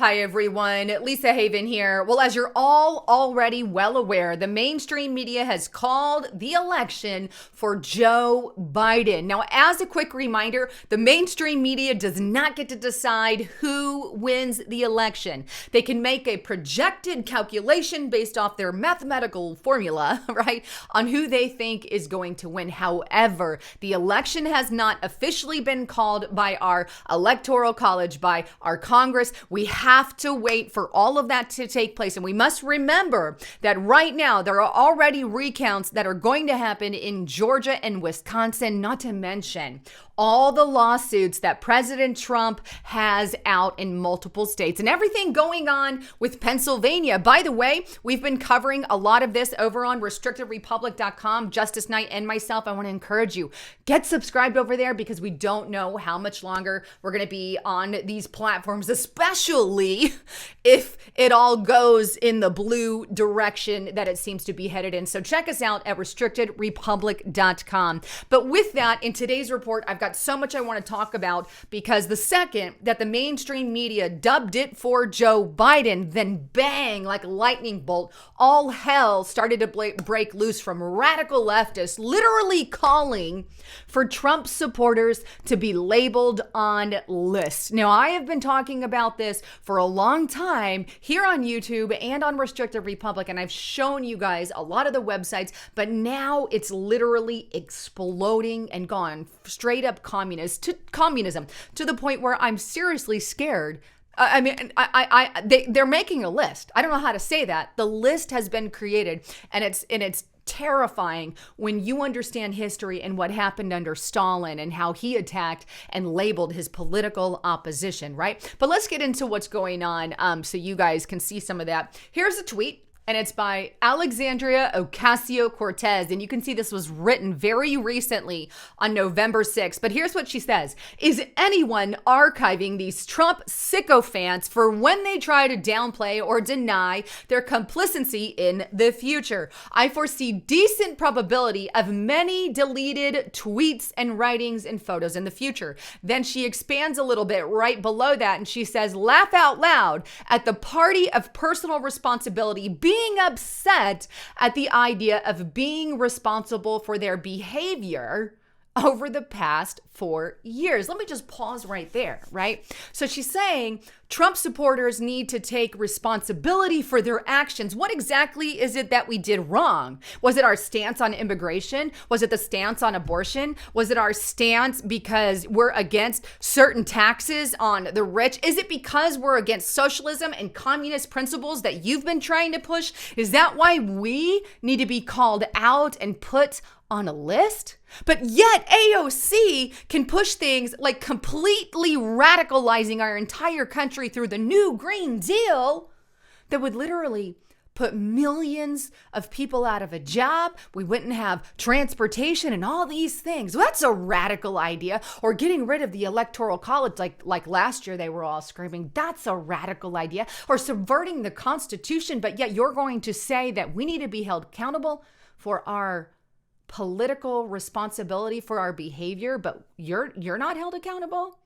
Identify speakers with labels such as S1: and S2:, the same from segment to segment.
S1: Hi, everyone. Lisa Haven here. Well, as you're all already well aware, the mainstream media has called the election for Joe Biden. Now, as a quick reminder, the mainstream media does not get to decide who wins the election. They can make a projected calculation based off their mathematical formula, right, on who they think is going to win. However, the election has not officially been called by our electoral college, by our Congress. We have to wait for all of that to take place. And we must remember that right now there are already recounts that are going to happen in Georgia and Wisconsin, not to mention all the lawsuits that President Trump has out in multiple states and everything going on with Pennsylvania. By the way, we've been covering a lot of this over on restrictedrepublic.com. Justice Knight and myself, I want to encourage you, get subscribed over there because we don't know how much longer we're going to be on these platforms, especially if it all goes in the blue direction that it seems to be headed in. So check us out at restrictedrepublic.com. But with that, in today's report, I've got so much I want to talk about because the second that the mainstream media dubbed it for Joe Biden, then bang, like a lightning bolt, all hell started to break loose from radical leftists, literally calling for Trump supporters to be labeled on lists. Now, I have been talking about this for a long time here on YouTube and on Restricted Republic, and I've shown you guys a lot of the websites, but now it's literally exploding and gone straight up communism to the point where I'm seriously scared. They're making a list. I don't know how to say that. The list has been created, and it's terrifying when you understand history and what happened under Stalin and how he attacked and labeled his political opposition, right? But let's get into what's going on so you guys can see some of that. Here's a tweet. And it's by Alexandria Ocasio-Cortez. And you can see this was written very recently on November 6th. But here's what she says. Is anyone archiving these Trump sycophants for when they try to downplay or deny their complicity in the future? I foresee decent probability of many deleted tweets and writings and photos in the future. Then she expands a little bit right below that. And she says, laugh out loud at the party of personal responsibility being upset at the idea of being responsible for their behavior over the past 4 years. Let me just pause right there, right? So she's saying Trump supporters need to take responsibility for their actions. What exactly is it that we did wrong? Was it our stance on immigration? Was it the stance on abortion? Was it our stance because we're against certain taxes on the rich? Is it because we're against socialism and communist principles that you've been trying to push? Is that why we need to be called out and put on a list? But yet AOC can push things like completely radicalizing our entire country through the new Green Deal that would literally put millions of people out of a job. We wouldn't have transportation and all these things. Well, that's a radical idea. Or getting rid of the electoral college, like last year they were all screaming, that's a radical idea. Or subverting the Constitution, but yet you're going to say that we need to be held accountable for our political responsibility for our behavior, but you're not held accountable?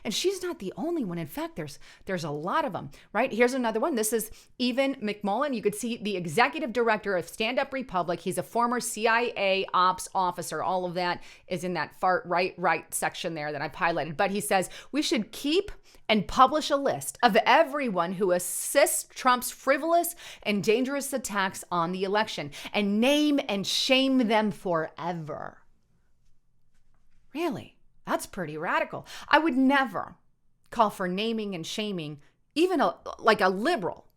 S1: And she's not the only one. In fact, there's a lot of them, right? Here's another one. This is Evan McMullen. You could see the executive director of Stand Up Republic. He's a former CIA ops officer. All of that is in that far right section there that I've highlighted. But he says we should keep and publish a list of everyone who assists Trump's frivolous and dangerous attacks on the election and name and shame them forever. Really? That's pretty radical. I would never call for naming and shaming even like a liberal.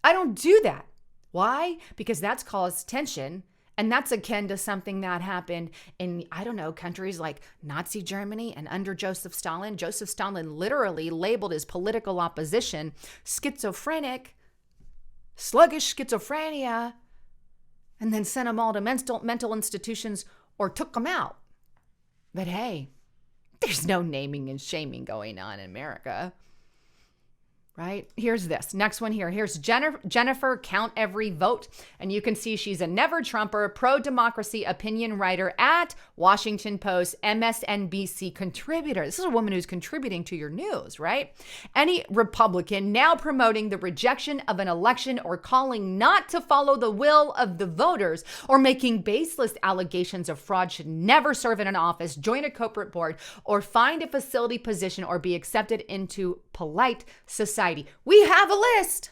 S1: I don't do that. Why? Because that's caused tension. And that's akin to something that happened in, I don't know, countries like Nazi Germany and under Joseph Stalin. Joseph Stalin literally labeled his political opposition schizophrenic, sluggish schizophrenia, and then sent them all to mental institutions or took them out. But hey, there's no naming and shaming going on in America. right? Here's this. Next one here. Here's Jennifer Count Every Vote. And you can see she's a never Trumper, pro-democracy opinion writer at Washington Post, MSNBC contributor. This is a woman who's contributing to your news, right? Any Republican now promoting the rejection of an election or calling not to follow the will of the voters or making baseless allegations of fraud should never serve in an office, join a corporate board, or find a facility position or be accepted into polite society. We have a list.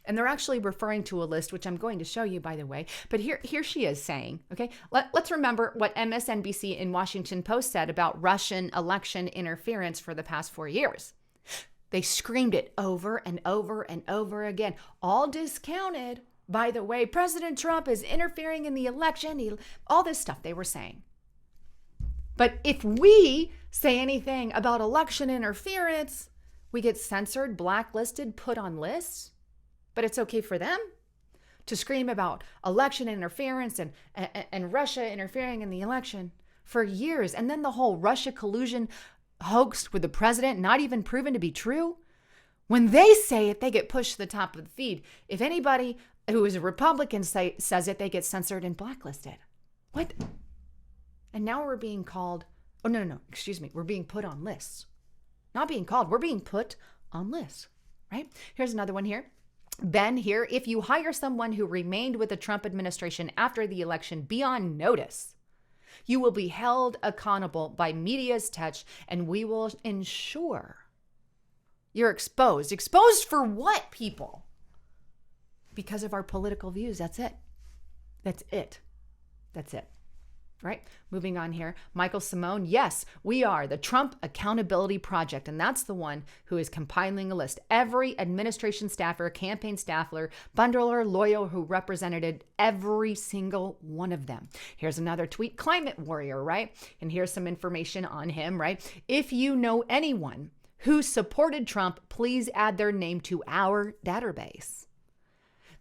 S1: And they're actually referring to a list, which I'm going to show you, by the way. But here she is saying, okay, let's remember what MSNBC in Washington Post said about Russian election interference for the past 4 years. They screamed it over and over and over again, all discounted by the way President Trump is interfering in the election, all this stuff they were saying. But if we say anything about election interference, we get censored, blacklisted, put on lists. But it's okay for them to scream about election interference and Russia interfering in the election for years. And then the whole Russia collusion hoax with the president not even proven to be true. When they say it, they get pushed to the top of the feed. If anybody who is a Republican says it, they get censored and blacklisted. What? And now we're being called, we're being put on lists. Not being called, we're being put on lists, right? Here's another one here. Ben here, if you hire someone who remained with the Trump administration after the election beyond notice, you will be held accountable by media's touch, and we will ensure you're exposed. Exposed for what, people? Because of our political views. That's it. That's it. That's it. Right? Moving on here. Michael Simone. Yes, we are the Trump Accountability Project. And that's the one who is compiling a list. Every administration staffer, campaign staffer, bundler, lawyer who represented every single one of them. Here's another tweet. Climate warrior, right? And here's some information on him, right? If you know anyone who supported Trump, please add their name to our database.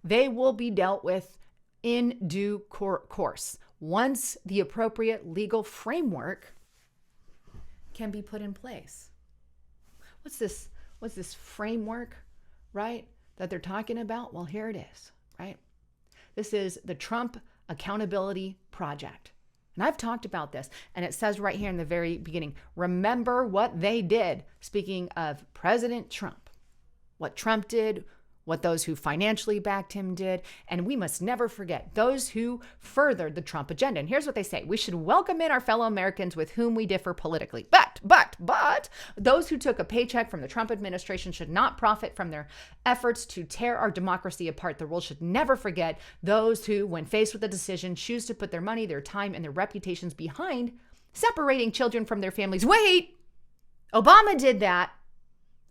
S1: They will be dealt with in due course once the appropriate legal framework can be put in place. What's this framework, right, that they're talking about? Well, here it is, right? This is the Trump Accountability Project. And I've talked about this, and it says right here in the very beginning, remember what they did. Speaking of President Trump, what Trump did, what those who financially backed him did, and we must never forget those who furthered the Trump agenda. And here's what they say. We should welcome in our fellow Americans with whom we differ politically. But those who took a paycheck from the Trump administration should not profit from their efforts to tear our democracy apart. The world should never forget those who, when faced with a decision, choose to put their money, their time, and their reputations behind separating children from their families. Wait, Obama did that.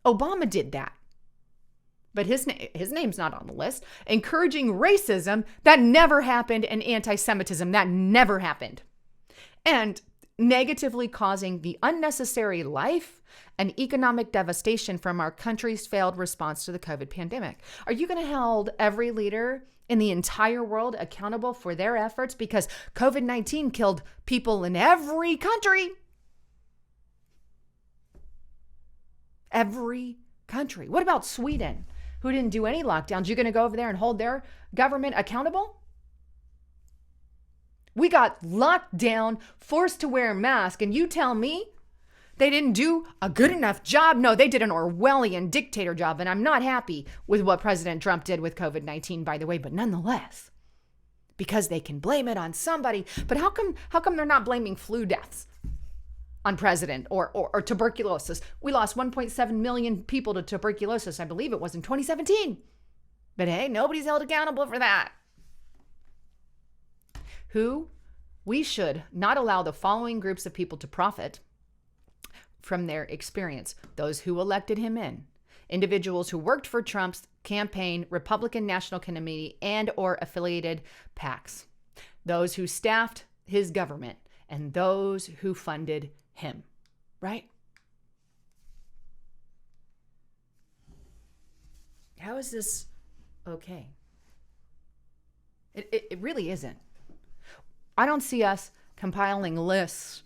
S1: Obama did that. But his name's not on the list. Encouraging racism, that never happened, and anti-Semitism, that never happened. And negatively causing the unnecessary life and economic devastation from our country's failed response to the COVID pandemic. Are you going to hold every leader in the entire world accountable for their efforts because COVID-19 killed people in every country? Every country. What about Sweden, who didn't do any lockdowns? You going to go over there and hold their government accountable? We got locked down, forced to wear a mask, and you tell me they didn't do a good enough job? No, they did an Orwellian dictator job, and I'm not happy with what President Trump did with COVID-19, by the way, but nonetheless, because they can blame it on somebody. But how come they're not blaming flu deaths on president or tuberculosis? We lost 1.7 million people to tuberculosis, I believe it was in 2017. But hey, nobody's held accountable for that. We should not allow the following groups of people to profit from their experience. Those who elected him in, individuals who worked for Trump's campaign, Republican National Committee, and or affiliated PACs, those who staffed his government, and those who funded him, right? How is this okay? It really isn't. I don't see us compiling lists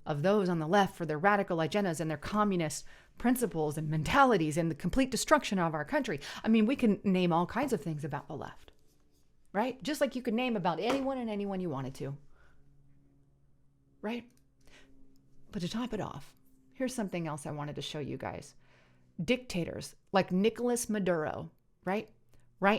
S1: of those on the left for their radical agendas and their communist principles and mentalities and the complete destruction of our country. I mean, we can name all kinds of things about the left, right? Just like you could name about anyone and anyone you wanted to, right? But to top it off, here's something else I wanted to show you guys. Dictators like Nicolas Maduro, right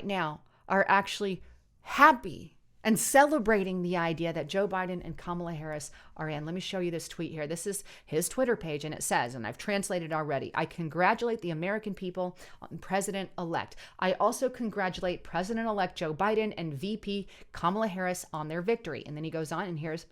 S1: now are actually happy and celebrating the idea that Joe Biden and Kamala Harris are in. Let me show you this tweet here. This is his Twitter page, and it says, and I've translated already, I congratulate the American people on President-elect. I also congratulate President-elect Joe Biden and VP Kamala Harris on their victory. And then he goes on, and here's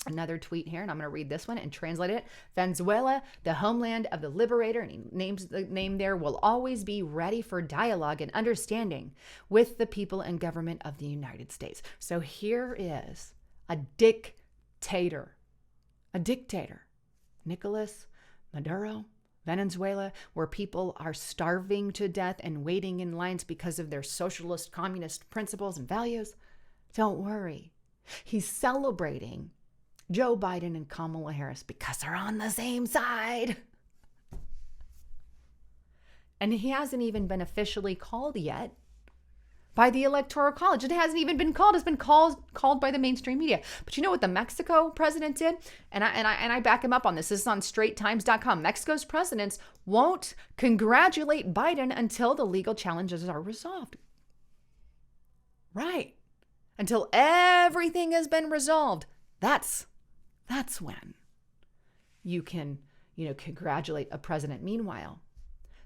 S1: another tweet here, and I'm going to read this one and translate it. Venezuela, the homeland of the liberator, and he names the name there, will always be ready for dialogue and understanding with the people and government of the United States. So here is a dictator, Nicolas Maduro, Venezuela, where people are starving to death and waiting in lines because of their socialist, communist principles and values. Don't worry. He's celebrating Joe Biden and Kamala Harris because they're on the same side. And he hasn't even been officially called yet by the Electoral College. It hasn't even been called. It's been called by the mainstream media. But you know what the Mexico president did? And I back him up on this. This is on straighttimes.com. Mexico's presidents won't congratulate Biden until the legal challenges are resolved. Right. Until everything has been resolved. That's when you can, congratulate a president. Meanwhile,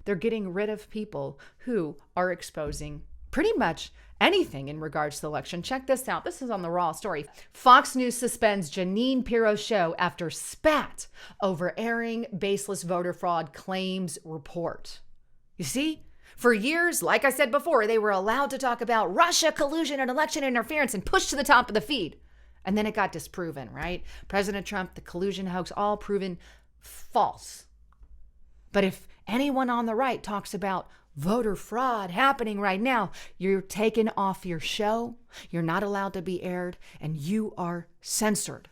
S1: they're getting rid of people who are exposing pretty much anything in regards to the election. Check this out. This is on the Raw story. Fox News suspends Jeanine Pirro's show after spat over airing baseless voter fraud claims report. You see? For years, like I said before, they were allowed to talk about Russia, collusion, and election interference and pushed to the top of the feed. And then it got disproven, right? President Trump, the collusion hoax, all proven false. But if anyone on the right talks about voter fraud happening right now, you're taken off your show, you're not allowed to be aired, and you are censored.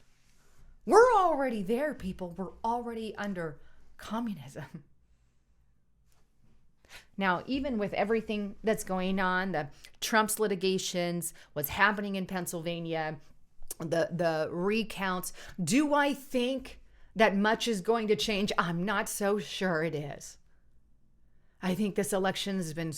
S1: We're already there, people. We're already under communism. Now, even with everything that's going on, the Trump's litigations, what's happening in Pennsylvania, the recounts, do I think that much is going to change? I'm not so sure it is. I think this election has been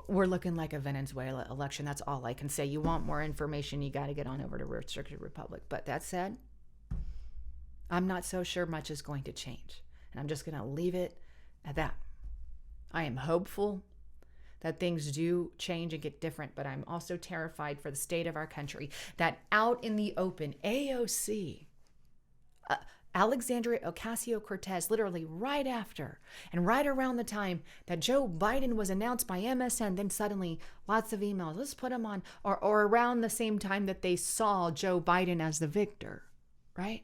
S1: we're looking like a Venezuela election. That's all I can say. You want more information, you got to get on over to Restricted Republic. But that said, I'm not so sure much is going to change. And I'm just going to leave it at that. I am hopeful that things do change and get different, but I'm also terrified for the state of our country, that out in the open, AOC, Alexandria Ocasio-Cortez, literally right after and right around the time that Joe Biden was announced by MSM, then suddenly lots of emails, let's put him on, or around the same time that they saw Joe Biden as the victor, right?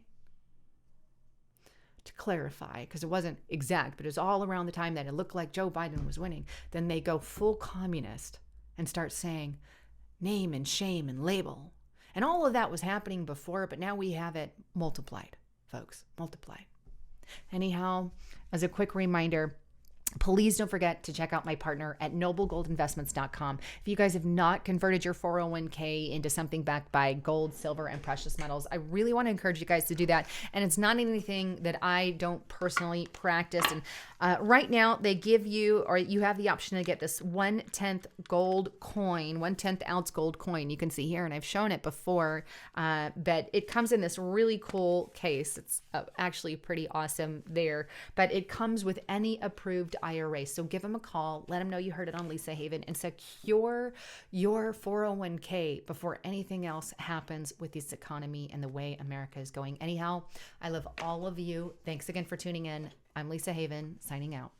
S1: To clarify, because it wasn't exact, but it was all around the time that it looked like Joe Biden was winning. Then they go full communist and start saying name and shame and label. And all of that was happening before, but now we have it multiplied, folks, multiplied. Anyhow, as a quick reminder, please don't forget to check out my partner at noblegoldinvestments.com. If you guys have not converted your 401k into something backed by gold, silver, and precious metals, I really want to encourage you guys to do that. And it's not anything that I don't personally practice. And right now they give you, or you have the option to get this 1/10 gold coin, 1/10 ounce gold coin. You can see here, and I've shown it before, but it comes in this really cool case. It's actually pretty awesome there, but it comes with any approved IRA. So give them a call, let them know you heard it on Lisa Haven, and secure your 401k before anything else happens with this economy and the way America is going. Anyhow, I love all of you. Thanks again for tuning in. I'm Lisa Haven, signing out.